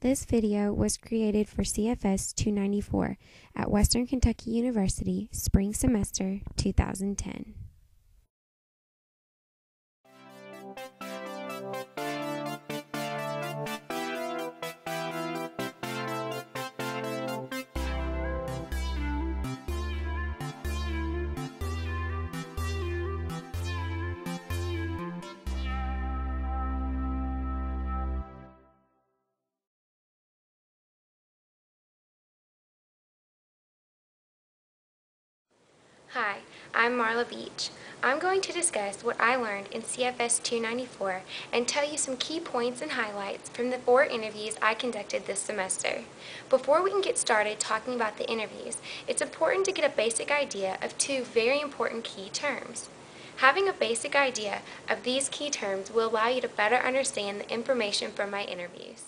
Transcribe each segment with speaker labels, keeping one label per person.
Speaker 1: This video was created for CFS 294 at Western Kentucky University, spring semester 2010.
Speaker 2: Hi, I'm Marla Beach. I'm going to discuss what I learned in CFS 294 and tell you some key points and highlights from the 4 interviews I conducted this semester. Before we can get started talking about the interviews, it's important to get a basic idea of 2 very important key terms. Having a basic idea of these key terms will allow you to better understand the information from my interviews.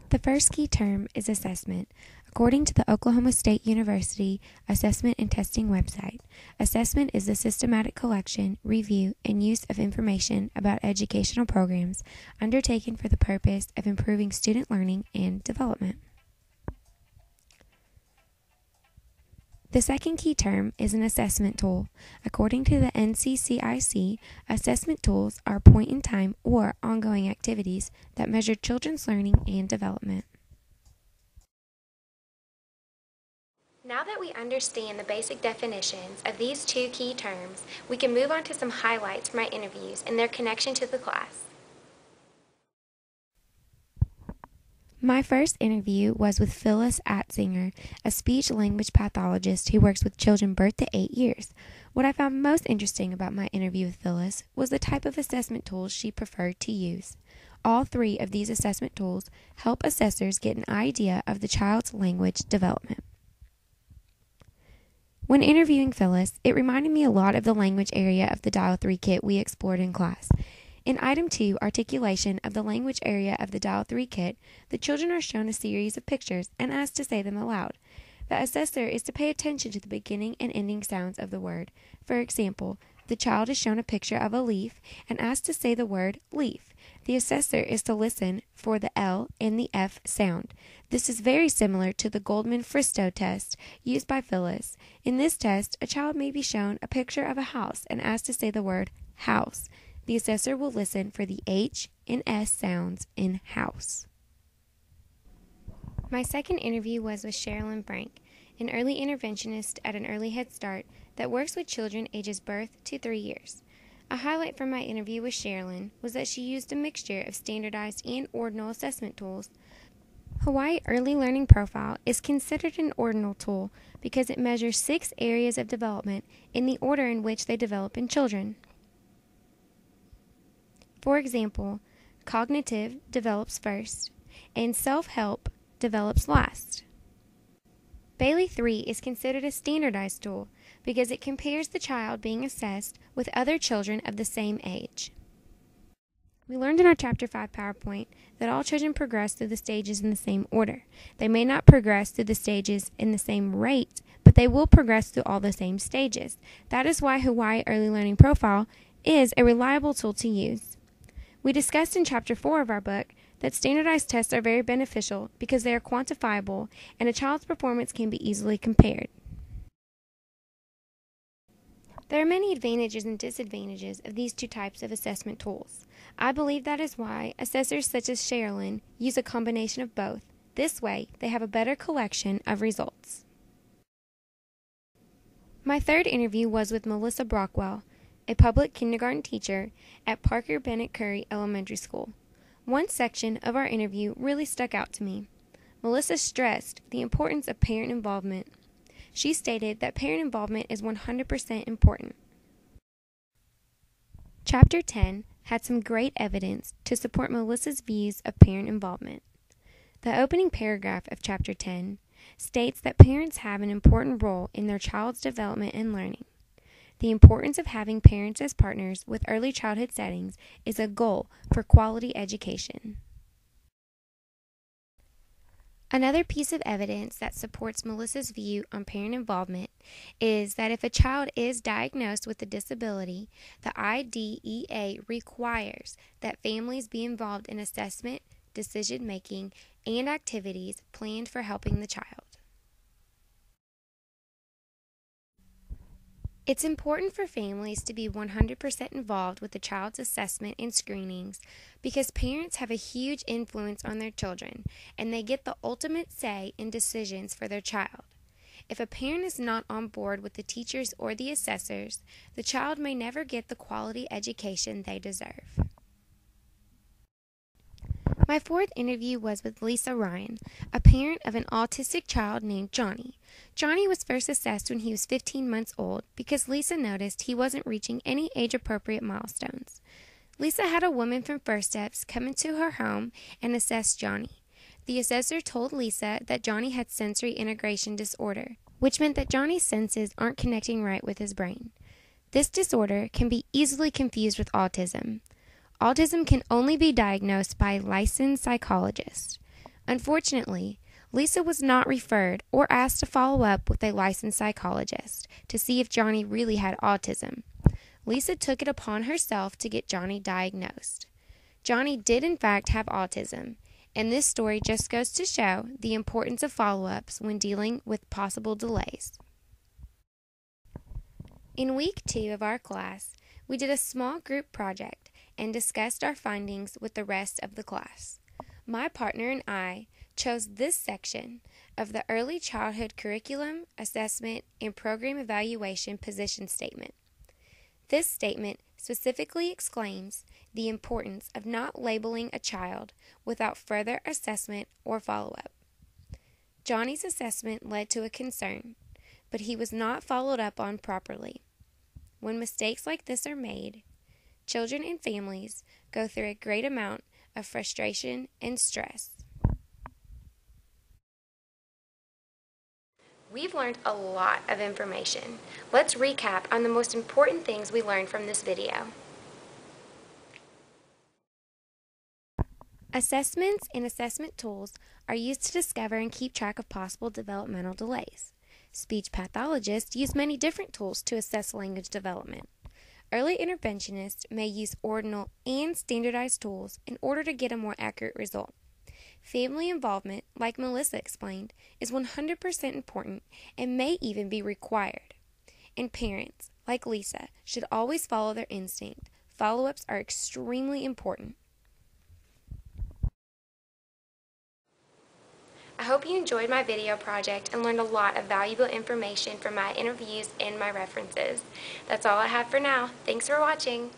Speaker 1: The first key term is assessment. According to the Oklahoma State University Assessment and Testing website, assessment is the systematic collection, review, and use of information about educational programs undertaken for the purpose of improving student learning and development. The second key term is an assessment tool. According to the NCCIC, assessment tools are point-in-time or ongoing activities that measure children's learning and development.
Speaker 2: Now that we understand the basic definitions of these 2 key terms, we can move on to some highlights from my interviews and their connection to the class.
Speaker 1: My first interview was with Phyllis Atzinger, a speech-language pathologist who works with children birth to 8 years. What I found most interesting about my interview with Phyllis was the type of assessment tools she preferred to use. All 3 of these assessment tools help assessors get an idea of the child's language development. When interviewing Phyllis, it reminded me a lot of the language area of the Dial 3 kit we explored in class. In Item 2, Articulation of the Language Area of the Dial 3 Kit, the children are shown a series of pictures and asked to say them aloud. The assessor is to pay attention to the beginning and ending sounds of the word. For example, the child is shown a picture of a leaf and asked to say the word leaf. The assessor is to listen for the L and the F sound. This is very similar to the Goldman-Fristow test used by Phyllis. In this test, a child may be shown a picture of a house and asked to say the word house. The assessor will listen for the H and S sounds in house.
Speaker 2: My second interview was with Sherilyn Frank, an early interventionist at an early Head Start that works with children ages birth to 3 years. A highlight from my interview with Sherilyn was that she used a mixture of standardized and ordinal assessment tools. Hawaii Early Learning Profile is considered an ordinal tool because it measures 6 areas of development in the order in which they develop in children. For example, cognitive develops first, and self-help develops last. Bailey 3 is considered a standardized tool because it compares the child being assessed with other children of the same age. We learned in our Chapter 5 PowerPoint that all children progress through the stages in the same order. They may not progress through the stages in the same rate, but they will progress through all the same stages. That is why Hawaii Early Learning Profile is a reliable tool to use. We discussed in Chapter 4 of our book that standardized tests are very beneficial because they are quantifiable and a child's performance can be easily compared. There are many advantages and disadvantages of these 2 types of assessment tools. I believe that is why assessors such as Sherilyn use a combination of both. This way, they have a better collection of results. My third interview was with Melissa Brockwell, a public kindergarten teacher at Parker Bennett Curry Elementary School. One section of our interview really stuck out to me. Melissa stressed the importance of parent involvement. She stated that parent involvement is 100% important. Chapter 10 had some great evidence to support Melissa's views of parent involvement. The opening paragraph of Chapter 10 states that parents have an important role in their child's development and learning. The importance of having parents as partners with early childhood settings is a goal for quality education. Another piece of evidence that supports Melissa's view on parent involvement is that if a child is diagnosed with a disability, the IDEA requires that families be involved in assessment, decision making, and activities planned for helping the child. It's important for families to be 100% involved with the child's assessment and screenings because parents have a huge influence on their children and they get the ultimate say in decisions for their child. If a parent is not on board with the teachers or the assessors, the child may never get the quality education they deserve. My fourth interview was with Lisa Ryan, a parent of an autistic child named Johnny. Johnny was first assessed when he was 15 months old because Lisa noticed he wasn't reaching any age-appropriate milestones. Lisa had a woman from First Steps come into her home and assess Johnny. The assessor told Lisa that Johnny had sensory integration disorder, which meant that Johnny's senses aren't connecting right with his brain. This disorder can be easily confused with autism. Autism can only be diagnosed by a licensed psychologist. Unfortunately, Lisa was not referred or asked to follow up with a licensed psychologist to see if Johnny really had autism. Lisa took it upon herself to get Johnny diagnosed. Johnny did in fact have autism, and this story just goes to show the importance of follow-ups when dealing with possible delays. In week 2 of our class, we did a small group project and discussed our findings with the rest of the class. My partner and I chose this section of the Early Childhood Curriculum, Assessment, and Program Evaluation position statement. This statement specifically exclaims the importance of not labeling a child without further assessment or follow-up. Johnny's assessment led to a concern, but he was not followed up on properly. When mistakes like this are made, children and families go through a great amount of frustration and stress. We've learned a lot of information. Let's recap on the most important things we learned from this video. Assessments and assessment tools are used to discover and keep track of possible developmental delays. Speech pathologists use many different tools to assess language development. Early interventionists may use ordinal and standardized tools in order to get a more accurate result. Family involvement, like Melissa explained, is 100% important and may even be required. And parents, like Lisa, should always follow their instinct. Follow-ups are extremely important. I hope you enjoyed my video project and learned a lot of valuable information from my interviews and my references. That's all I have for now. Thanks for watching.